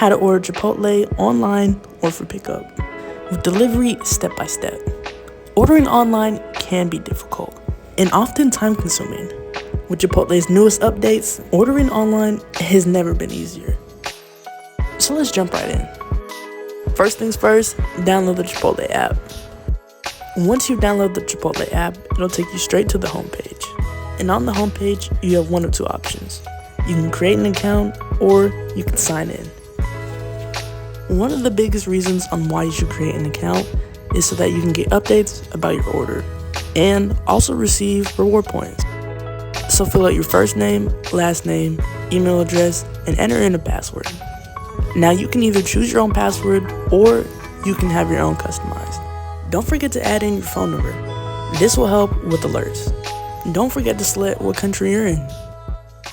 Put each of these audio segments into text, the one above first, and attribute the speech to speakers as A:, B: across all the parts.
A: how to order Chipotle online or for pickup, with delivery step by step. Ordering online can be difficult and often time consuming. With Chipotle's newest updates, ordering online has never been easier. So let's jump right in. First things first, download the Chipotle app. Once you download the Chipotle app, it'll take you straight to the homepage. And on the homepage, you have one of two options. You can create an account or you can sign in. One of the biggest reasons on why you should create an account is so that you can get updates about your order and also receive reward points. So fill out your first name, last name, email address, and enter in a password. Now you can either choose your own password or you can have your own customized. Don't forget to add in your phone number. This will help with alerts. Don't forget to select what country you're in.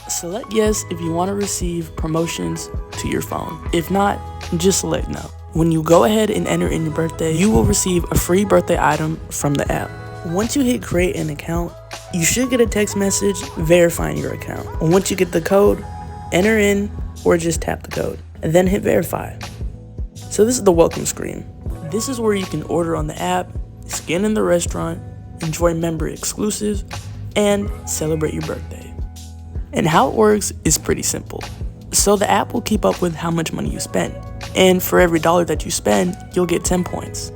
A: Select yes if you want to receive promotions to your phone. If not, just select no. When you go ahead and enter in your birthday, you will receive a free birthday item from the app. Once you hit create an account, you should get a text message verifying your account. Once you get the code, enter in or just tap the code and then hit verify. So this is the welcome screen. This is where you can order on the app, scan in the restaurant, enjoy member exclusives, and celebrate your birthday. And how it works is pretty simple. So the app will keep up with how much money you spend. And for every dollar that you spend, you'll get 10 points.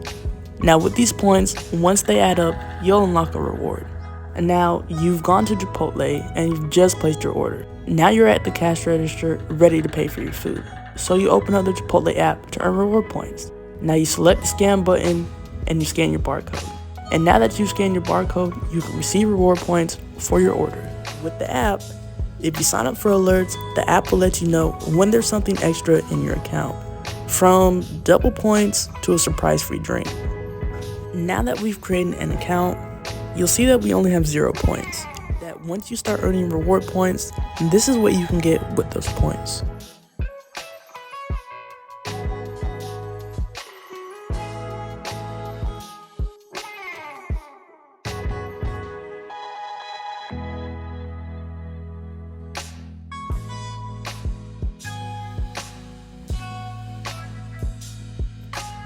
A: Now with these points, once they add up, you'll unlock a reward. And now you've gone to Chipotle and you've just placed your order. Now you're at the cash register ready to pay for your food. So you open up the Chipotle app to earn reward points. Now you select the scan button and you scan your barcode. And now that you scan your barcode, you can receive reward points for your order. With the app, if you sign up for alerts, the app will let you know when there's something extra in your account, from double points to a surprise free drink. Now that we've created an account, you'll see that we only have 0 points. That once you start earning reward points, this is what you can get with those points.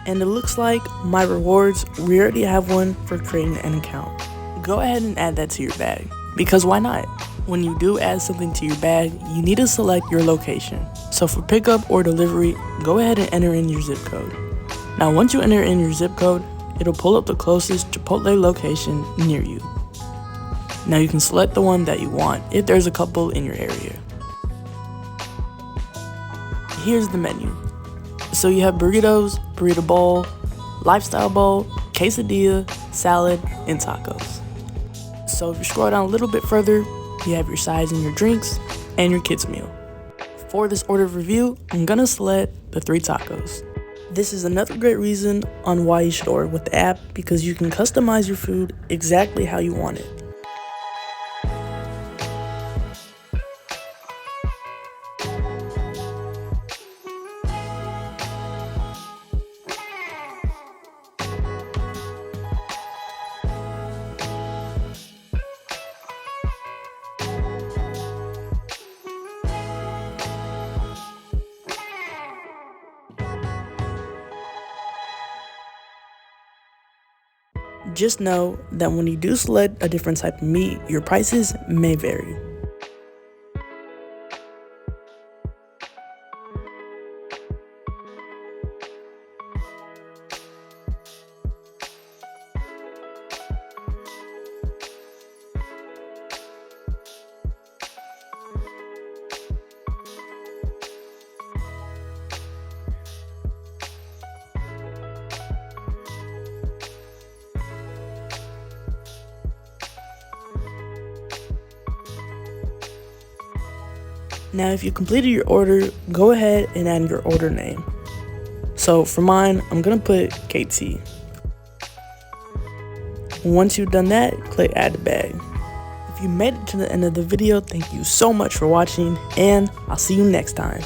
A: And it looks like my rewards, we already have one for creating an account. Go ahead and add that to your bag, because why not? When you do add something to your bag, you need to select your location. So for pickup or delivery, go ahead and enter in your zip code. Now once you enter in your zip code, it'll pull up the closest Chipotle location near you. Now you can select the one that you want if there's a couple in your area. Here's the menu. So you have burritos, burrito bowl, lifestyle bowl, quesadilla, salad, and tacos. So if you scroll down a little bit further, you have your sides and your drinks, and your kids' meal. For this order review, I'm gonna select the 3 tacos. This is another great reason on why you should order with the app, because you can customize your food exactly how you want it. Just know that when you do select a different type of meat, your prices may vary. Now, if you completed your order, go ahead and add your order name. So for mine, I'm gonna put KT. Once you've done that, click add to bag. If you made it to the end of the video, thank you so much for watching, and I'll see you next time.